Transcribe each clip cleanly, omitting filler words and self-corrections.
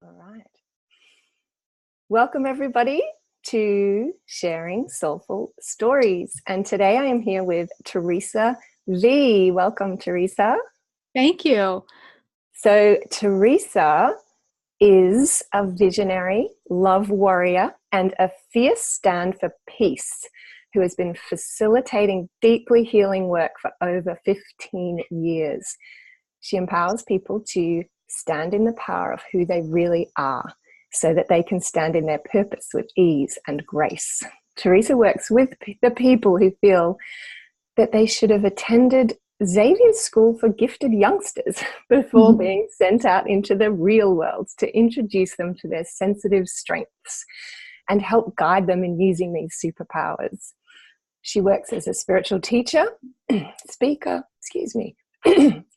All right. Welcome, everybody, to Sharing Soulful Stories. And today I am here with Theresa Vee. Welcome, Theresa. Thank you. So, Theresa is a visionary, love warrior, and a fierce stand for peace who has been facilitating deeply healing work for over 15 years. She empowers people to stand in the power of who they really are so that they can stand in their purpose with ease and grace. Theresa works with the people who feel that they should have attended Xavier's School for Gifted Youngsters before being sent out into the real world to introduce them to their sensitive strengths and help guide them in using these superpowers. She works as a spiritual teacher, speaker,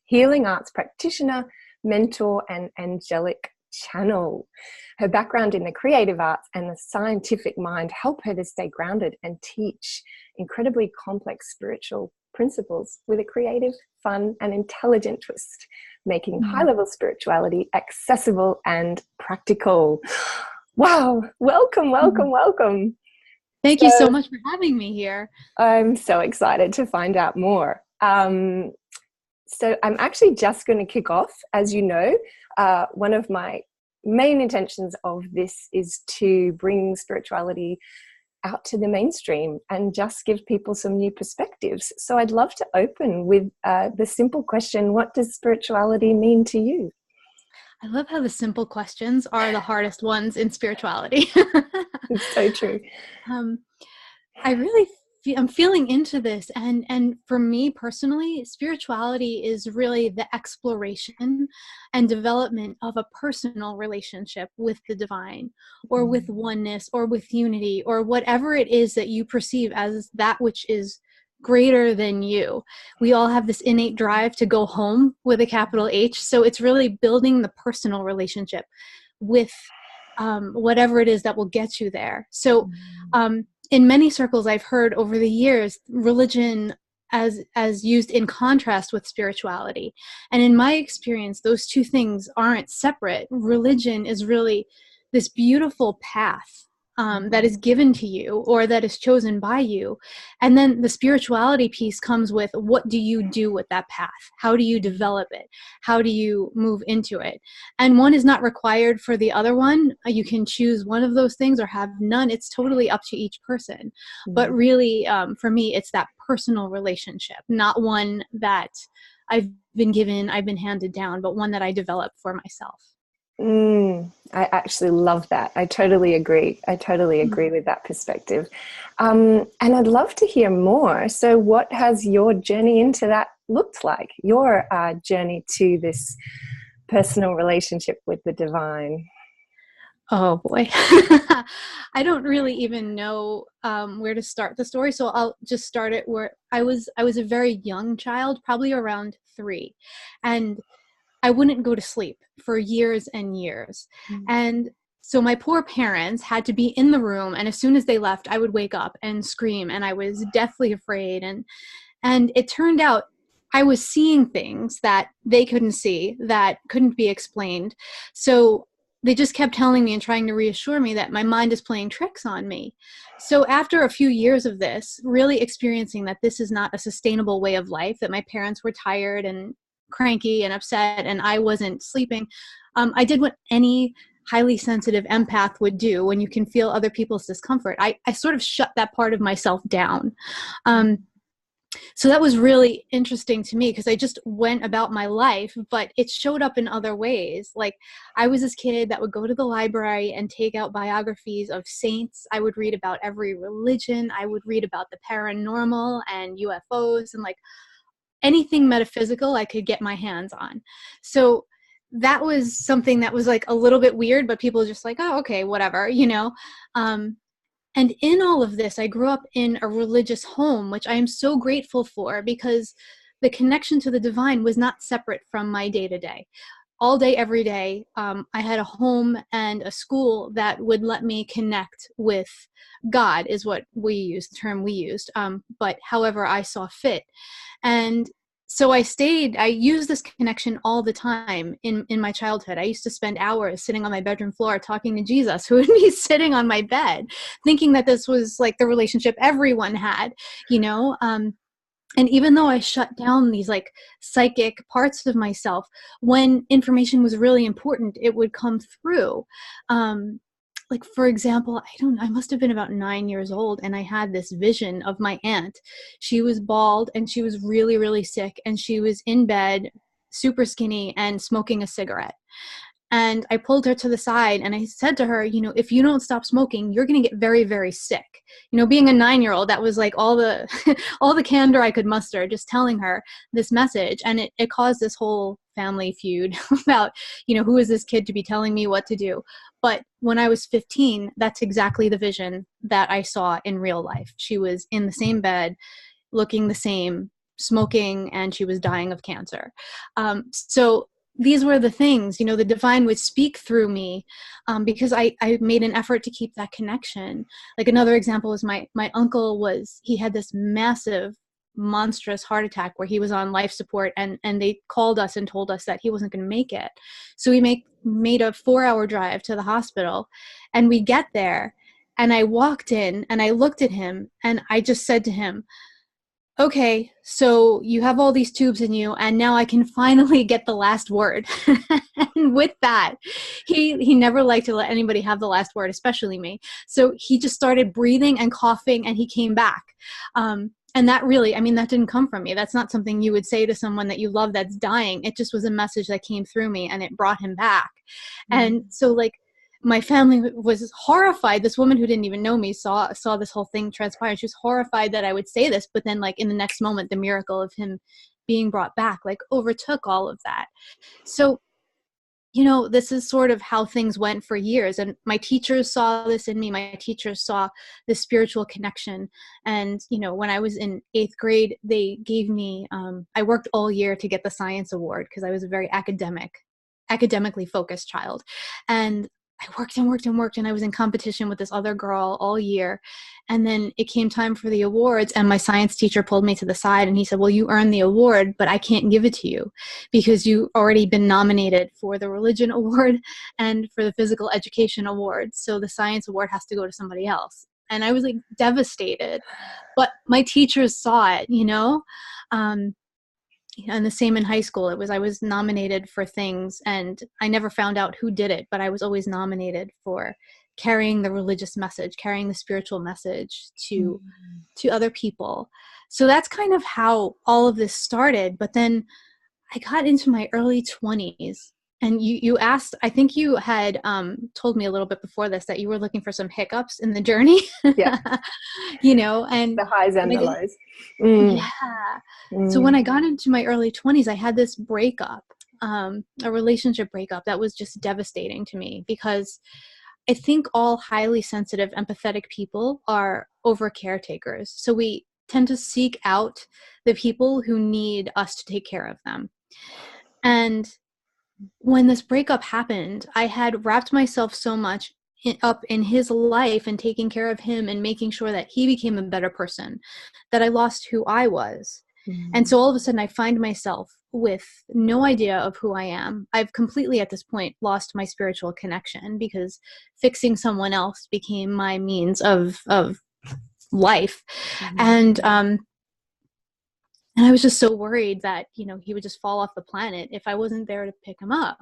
healing arts practitioner, mentor, and angelic channel. Her background in the creative arts and the scientific mind help her to stay grounded and teach incredibly complex spiritual principles with a creative, fun, and intelligent twist, making high-level spirituality accessible and practical. Wow, welcome. Thank you so much for having me here. I'm so excited to find out more. So I'm actually just going to kick off. As you know, one of my main intentions of this is to bring spirituality out to the mainstream and just give people some new perspectives. So I'd love to open with the simple question, what does spirituality mean to you? I love how the simple questions are the hardest ones in spirituality. It's so true. I'm feeling into this, and for me personally, spirituality is really the exploration and development of a personal relationship with the divine, or with oneness, or with unity, or whatever it is that you perceive as that which is greater than you. We all have this innate drive to go home with a capital H. So it's really building the personal relationship with whatever it is that will get you there. So in many circles I've heard over the years, religion as used in contrast with spirituality. And in my experience, those two things aren't separate. Religion is really this beautiful path that is given to you or that is chosen by you. And then the spirituality piece comes with, what do you do with that path? How do you develop it? How do you move into it? And one is not required for the other one. You can choose one of those things or have none. It's totally up to each person. But really, for me, it's that personal relationship, not one that I've been given, I've been handed down, but one that I develop for myself. I actually love that. I totally agree. With that perspective. And I'd love to hear more. So what has your journey into that looked like? Your journey to this personal relationship with the divine? Oh boy. I don't really even know where to start the story. So I'll just start it where I was a very young child, probably around 3. And I wouldn't go to sleep for years and years. And so my poor parents had to be in the room. And as soon as they left, I would wake up and scream. And I was deathly afraid. And it turned out I was seeing things that they couldn't see, that couldn't be explained. So they just kept telling me and trying to reassure me that my mind is playing tricks on me. So after a few years of this, really experiencing that this is not a sustainable way of life, that my parents were tired and cranky and upset and I wasn't sleeping, I did what any highly sensitive empath would do when you can feel other people's discomfort. I sort of shut that part of myself down. So that was really interesting to me because I just went about my life, but it showed up in other ways. Like I was this kid that would go to the library and take out biographies of saints. I would read about every religion. I would read about the paranormal and UFOs and like anything metaphysical I could get my hands on. So that was something that was like a little bit weird, but people just like, oh, okay, whatever, you know? And in all of this, I grew up in a religious home, which I am so grateful for because the connection to the divine was not separate from my day-to-day. All day, every day, I had a home and a school that would let me connect with God is what we used, the term we used, but however I saw fit. And So I used this connection all the time in my childhood. I used to spend hours sitting on my bedroom floor talking to Jesus, who would be sitting on my bed, thinking that this was like the relationship everyone had, you know? And even though I shut down these like psychic parts of myself, when information was really important, it would come through. Like, for example, I must have been about 9 years old, and I had this vision of my aunt. She was bald and she was really, really sick, and she was in bed, super skinny and smoking a cigarette. And I pulled her to the side and I said to her, you know, if you don't stop smoking, you're going to get very, very sick. You know, being a 9-year-old, that was like all the, all the candor I could muster, just telling her this message. And it caused this whole family feud about, you know, who is this kid to be telling me what to do? But when I was 15, that's exactly the vision that I saw in real life. She was in the same bed, looking the same, smoking, and she was dying of cancer. So these were the things, you know, the divine would speak through me, because I made an effort to keep that connection. Like another example is my uncle he had this massive, monstrous heart attack where he was on life support, and they called us and told us that he wasn't going to make it. So we made a 4-hour drive to the hospital, and we get there, and I walked in and I looked at him and I just said to him, okay, so you have all these tubes in you, and now I can finally get the last word. And with that, he never liked to let anybody have the last word, especially me. So he just started breathing and coughing, and he came back. And that really, I mean, that didn't come from me. That's not something you would say to someone that you love that's dying. It just was a message that came through me, and it brought him back. And so, like, my family was horrified. This woman who didn't even know me saw this whole thing transpire. She was horrified that I would say this, but then, like, in the next moment, the miracle of him being brought back, like, overtook all of that. So, you know, this is sort of how things went for years. And my teachers saw this in me. My teachers saw this spiritual connection. And, you know, when I was in 8th grade, they gave me, I worked all year to get the science award because I was a very academically focused child. And I worked and worked and worked, and I was in competition with this other girl all year. And then it came time for the awards, and my science teacher pulled me to the side and he said, well, you earned the award, but I can't give it to you because you already been nominated for the religion award and for the physical education award. So the science award has to go to somebody else. And I was like devastated, but my teachers saw it, you know? And the same in high school. I was nominated for things, and I never found out who did it, but I was always nominated for carrying the religious message, carrying the spiritual message to other people. So that's kind of how all of this started. But then I got into my early 20s, and you asked, I think you had told me a little bit before this that you were looking for some hiccups in the journey. Yeah. You know, and The highs and the lows. Yeah. So when I got into my early 20s, I had this breakup, a relationship breakup that was just devastating to me, because I think all highly sensitive, empathetic people are over caretakers. So we tend to seek out the people who need us to take care of them. And when this breakup happened, I had wrapped myself so much up in his life and taking care of him and making sure that he became a better person that I lost who I was. And so all of a sudden I find myself with no idea of who I am. I've completely at this point lost my spiritual connection because fixing someone else became my means of life. And I was just so worried that, you know, he would just fall off the planet if I wasn't there to pick him up.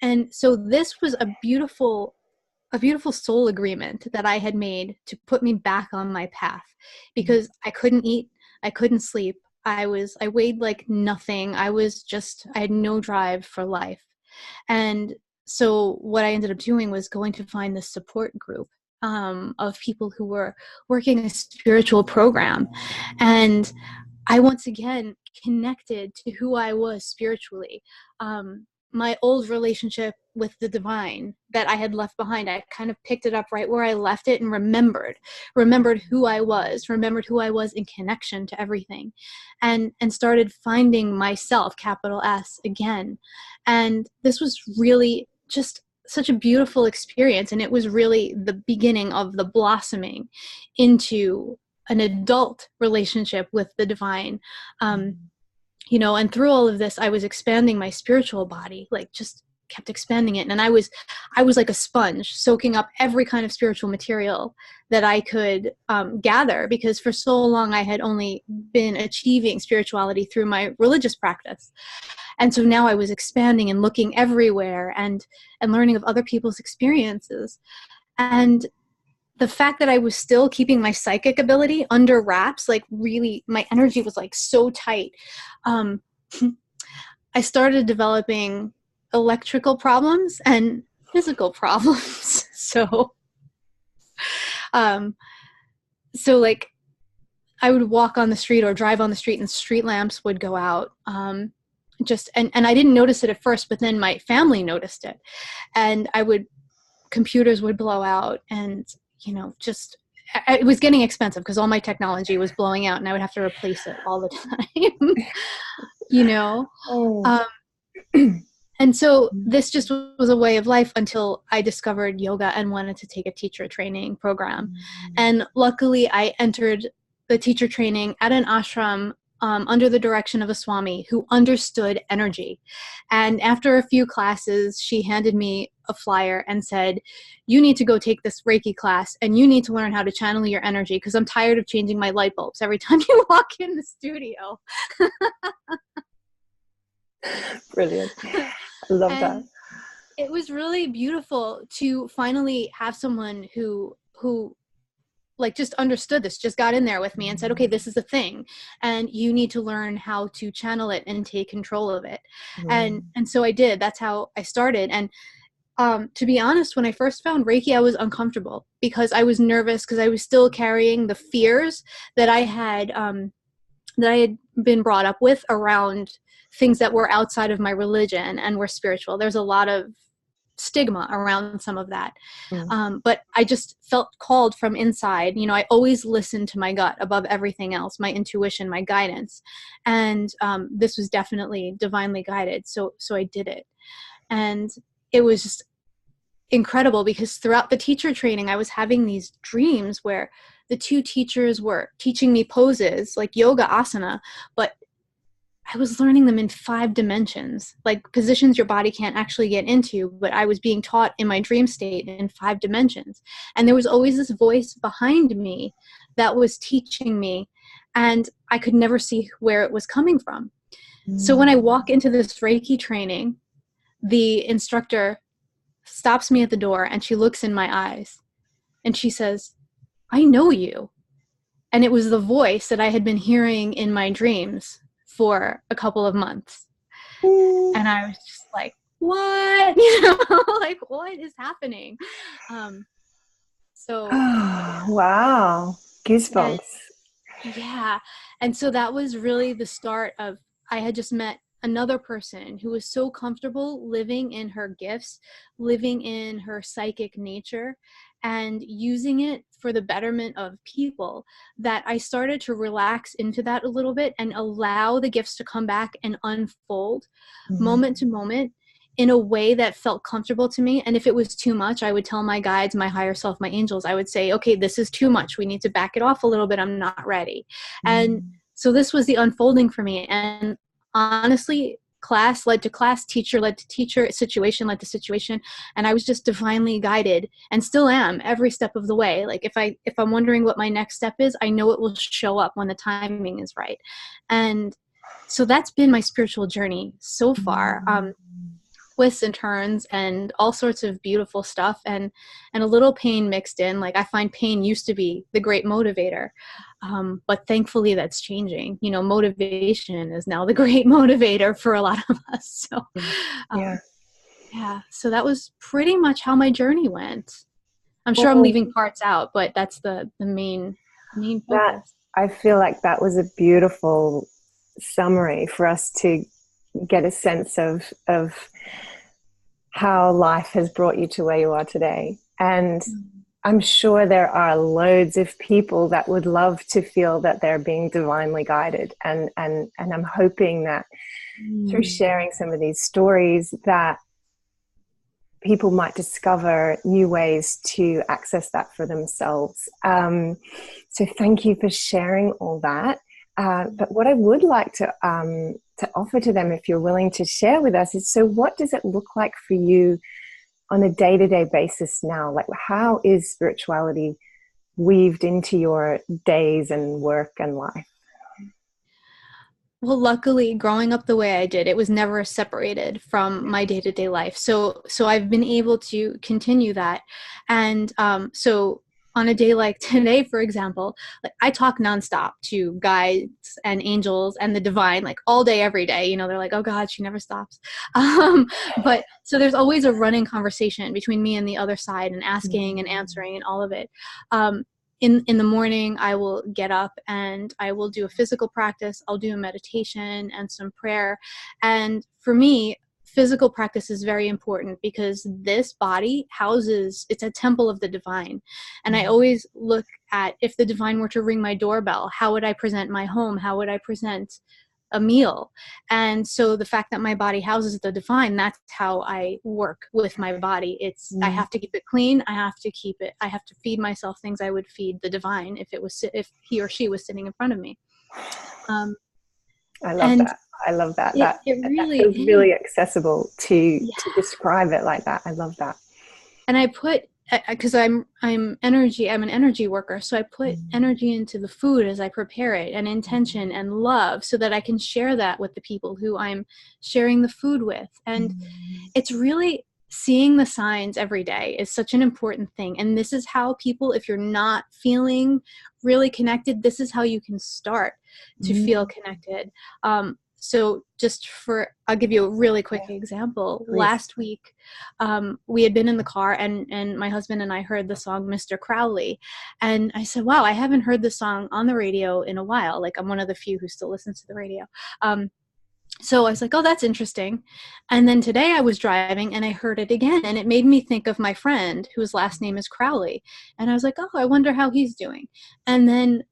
And so this was a beautiful soul agreement that I had made to put me back on my path, because I couldn't eat, I couldn't sleep. I weighed like nothing. I had no drive for life. And so what I ended up doing was going to find this support group of people who were working a spiritual program. And I once again connected to who I was spiritually. My old relationship with the divine that I had left behind, I kind of picked it up right where I left it and remembered who I was in connection to everything, and started finding myself, capital S, again. And this was really just such a beautiful experience. And it was really the beginning of the blossoming into an adult relationship with the divine. and through all of this, I was expanding my spiritual body, like just kept expanding it. And I was like a sponge, soaking up every kind of spiritual material that I could gather, because for so long I had only been achieving spirituality through my religious practice. And so now I was expanding and looking everywhere and learning of other people's experiences. And the fact that I was still keeping my psychic ability under wraps, like really, my energy was like so tight. I started developing electrical problems and physical problems. So like I would walk on the street or drive on the street and street lamps would go out. And I didn't notice it at first, but then my family noticed it, and computers would blow out, and it was getting expensive because all my technology was blowing out and I would have to replace it all the time. Oh. And so this just was a way of life until I discovered yoga and wanted to take a teacher training program. And luckily I entered the teacher training at an ashram under the direction of a Swami who understood energy. And after a few classes, she handed me a flyer and said, you need to go take this Reiki class and you need to learn how to channel your energy, because I'm tired of changing my light bulbs every time you walk in the studio. Brilliant. I love that. It was really beautiful to finally have someone who like just understood this, just got in there with me and said, okay, this is a thing and you need to learn how to channel it and take control of it. And so I did. That's how I started. And to be honest, when I first found Reiki, I was uncomfortable because I was nervous, because I was still carrying the fears that I had been brought up with around things that were outside of my religion and were spiritual. There's a lot of stigma around some of that. But I just felt called from inside. I always listened to my gut above everything else, my intuition, my guidance. And this was definitely divinely guided. So I did it. And it was just incredible because throughout the teacher training, I was having these dreams where the two teachers were teaching me poses like yoga asana, but I was learning them in 5 dimensions, like positions your body can't actually get into, but I was being taught in my dream state in 5 dimensions. And there was always this voice behind me that was teaching me, and I could never see where it was coming from. So when I walk into this Reiki training, the instructor stops me at the door and she looks in my eyes and she says, I know you. And it was the voice that I had been hearing in my dreams for a couple of months. And I was just like, what? Like, what is happening? Wow. Goosebumps. And so that was really the start of, I had just met another person who was so comfortable living in her gifts, living in her psychic nature, and using it for the betterment of people, that I started to relax into that a little bit and allow the gifts to come back and unfold moment to moment in a way that felt comfortable to me. And if it was too much, I would tell my guides, my higher self, my angels, I would say, okay, this is too much. We need to back it off a little bit. I'm not ready. And so this was the unfolding for me. And honestly, class led to class, teacher led to teacher, situation led to situation, and I was just divinely guided, and still am every step of the way. Like if I'm wondering what my next step is, I know it will show up when the timing is right. And so that's been my spiritual journey so far. Twists and turns and all sorts of beautiful stuff, and a little pain mixed in. Like I find pain used to be the great motivator, but thankfully that's changing. Motivation is now the great motivator for a lot of us. So so that was pretty much how my journey went. I'm sure I'm leaving parts out, but that's the main focus. I feel like that was a beautiful summary for us to get a sense of how life has brought you to where you are today. And I'm sure there are loads of people that would love to feel that they're being divinely guided. And I'm hoping that through sharing some of these stories that people might discover new ways to access that for themselves. So thank you for sharing all that. But what I would like to to offer to them, if you're willing to share with us, is, so what does it look like for you on a day-to-day basis now? Like, how is spirituality weaved into your days and work and life? Well, luckily, growing up the way I did, it was never separated from my day-to-day life. So I've been able to continue that. And so on a day like today, for example, like I talk nonstop to guides and angels and the divine, like all day, every day. You know, they're like, "Oh God, she never stops." But so there's always a running conversation between me and the other side, and asking and answering and all of it. In the morning, I will get up and I will do a physical practice. I'll do a meditation and some prayer. And for me, physical practice is very important because this body houses, it's a temple of the divine. And I always look at, if the divine were to ring my doorbell, how would I present my home? How would I present a meal? And so the fact that my body houses the divine, that's how I work with my body. It's I have to keep it clean. I have to feed myself things I would feed the divine if he or she was sitting in front of me. I love that. I love that. It really feels is really accessible to describe it like that. I love that. And I put, because I'm an energy worker, so I put energy into the food as I prepare it, and intention and love, so that I can share that with the people who I'm sharing the food with. And it's really, seeing the signs every day is such an important thing. And this is how people, if you're not feeling really connected, this is how you can start to feel connected. So I'll give you a really quick example. Please. Last week, we had been in the car, and my husband and I heard the song Mr. Crowley. And I said, wow, I haven't heard this song on the radio in a while. Like, I'm one of the few who still listens to the radio. So I was like, oh, that's interesting. And then today I was driving and I heard it again, and it made me think of my friend whose last name is Crowley. And I was like, oh, I wonder how he's doing. And then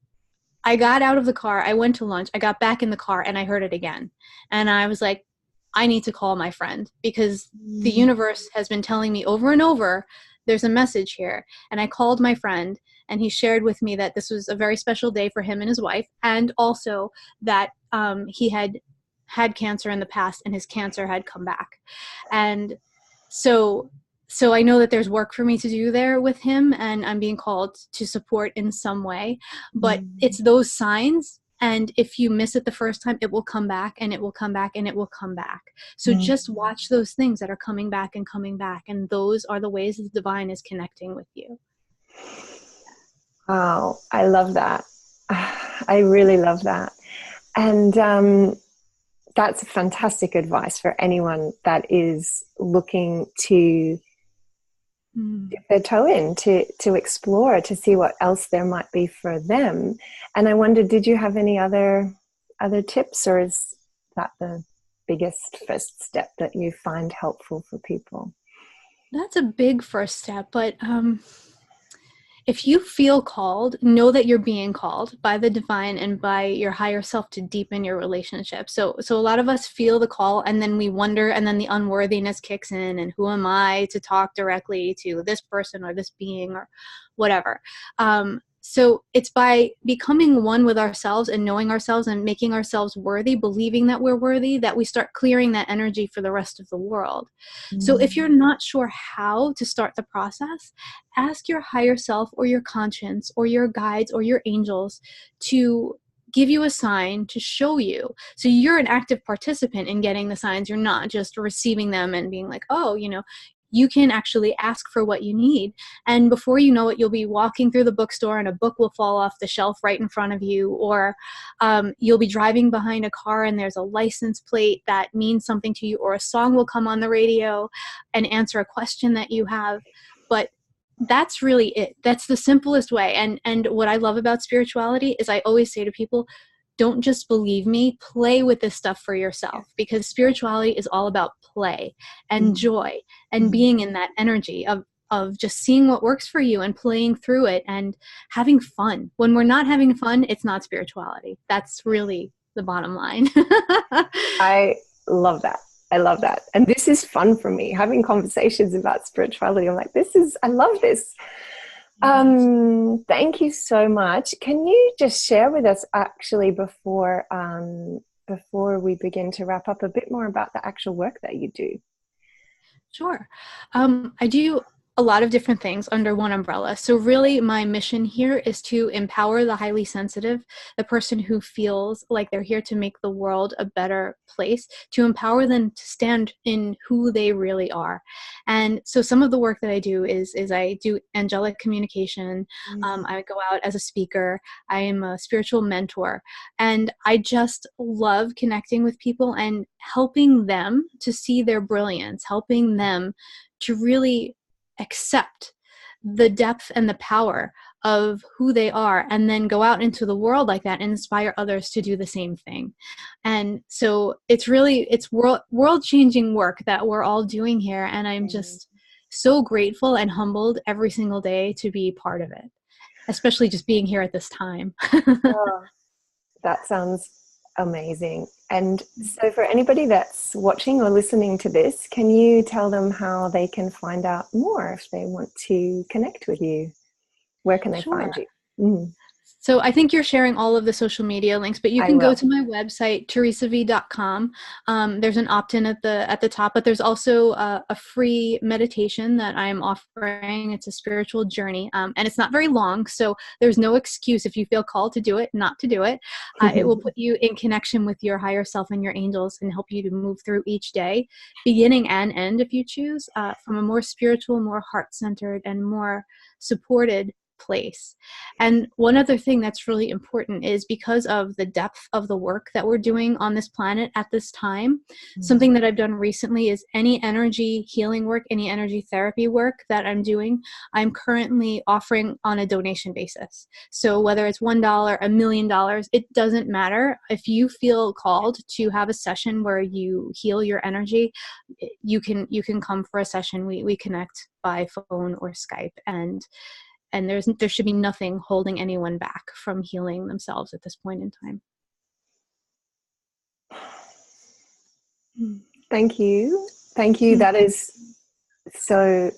I got out of the car, I went to lunch, I got back in the car, and I heard it again. And I was like, I need to call my friend, because the universe has been telling me over and over, there's a message here. And I called my friend, and he shared with me that this was a very special day for him and his wife, and also that he had cancer in the past, and his cancer had come back. And so I know that there's work for me to do there with him, and I'm being called to support in some way, but it's those signs. And if you miss it the first time, it will come back, and it will come back, and it will come back. So just watch those things that are coming back and coming back. And those are the ways the divine is connecting with you. Wow. I love that. I really love that. And, that's fantastic advice for anyone that is looking to dip their toe in, to explore, to see what else there might be for them. And I wonder, did you have any other tips, or is that the biggest first step that you find helpful for people? That's a big first step, but if you feel called, know that you're being called by the divine and by your higher self to deepen your relationship. So a lot of us feel the call, and then we wonder, and then the unworthiness kicks in, and who am I to talk directly to this person or this being or whatever. So it's by becoming one with ourselves and knowing ourselves and making ourselves worthy, believing that we're worthy, that we start clearing that energy for the rest of the world. So if you're not sure how to start the process, ask your higher self or your conscience or your guides or your angels to give you a sign, to show you. So you're an active participant in getting the signs. You're not just receiving them and being like, oh, you can actually ask for what you need. And before you know it, you'll be walking through the bookstore and a book will fall off the shelf right in front of you. Or you'll be driving behind a car and there's a license plate that means something to you. Or a song will come on the radio and answer a question that you have. But that's really it. That's the simplest way. And what I love about spirituality is I always say to people, don't just believe me, play with this stuff for yourself, because spirituality is all about play and joy and being in that energy of just seeing what works for you and playing through it and having fun. When we're not having fun, it's not spirituality. That's really the bottom line. I love that. I love that. And this is fun for me, having conversations about spirituality. I'm like, I love this. Thank you so much. Can you just share with us, actually, before before we begin to wrap up, a bit more about the actual work that you do. Sure. I do a lot of different things under one umbrella. So really my mission here is to empower the highly sensitive, the person who feels like they're here to make the world a better place, to empower them to stand in who they really are. And so some of the work that I do is I do angelic communication. I go out as a speaker. I am a spiritual mentor. And I just love connecting with people and helping them to see their brilliance, helping them to really accept the depth and the power of who they are, and then go out into the world like that and inspire others to do the same thing. And so it's world changing work that we're all doing here, and I'm just so grateful and humbled every single day to be part of it, especially just being here at this time. Oh, that sounds amazing. And so for anybody that's watching or listening to this, can you tell them how they can find out more if they want to connect with you? Where can they find you? So I think you're sharing all of the social media links, but you can go to my website, theresavee.com. There's an opt-in at the top, but there's also a free meditation that I'm offering. It's a spiritual journey, and it's not very long, so there's no excuse if you feel called to do it, not to do it. It will put you in connection with your higher self and your angels and help you to move through each day, beginning and end if you choose, from a more spiritual, more heart-centered, and more supported place. And one other thing that's really important is, because of the depth of the work that we're doing on this planet at this time, something that I've done recently is any energy healing work, any energy therapy work that I'm doing, I'm currently offering on a donation basis. So whether it's $1, $1 million, it doesn't matter. If you feel called to have a session where you heal your energy, you can come for a session. We connect by phone or Skype, and there should be nothing holding anyone back from healing themselves at this point in time. Thank you. Thank you. That is so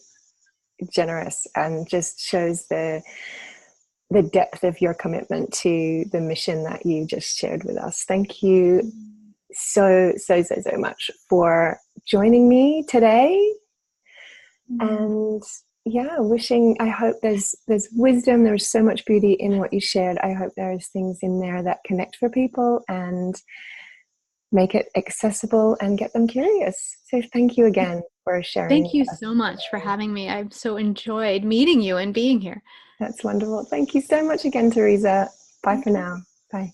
generous and just shows the depth of your commitment to the mission that you just shared with us. Thank you so much for joining me today. And yeah, I hope there's wisdom. There's so much beauty in what you shared. I hope there's things in there that connect for people and make it accessible and get them curious. So thank you again for sharing. Thank you so much for having me. I've so enjoyed meeting you and being here. That's wonderful. Thank you so much again, Theresa. Bye for now. Bye.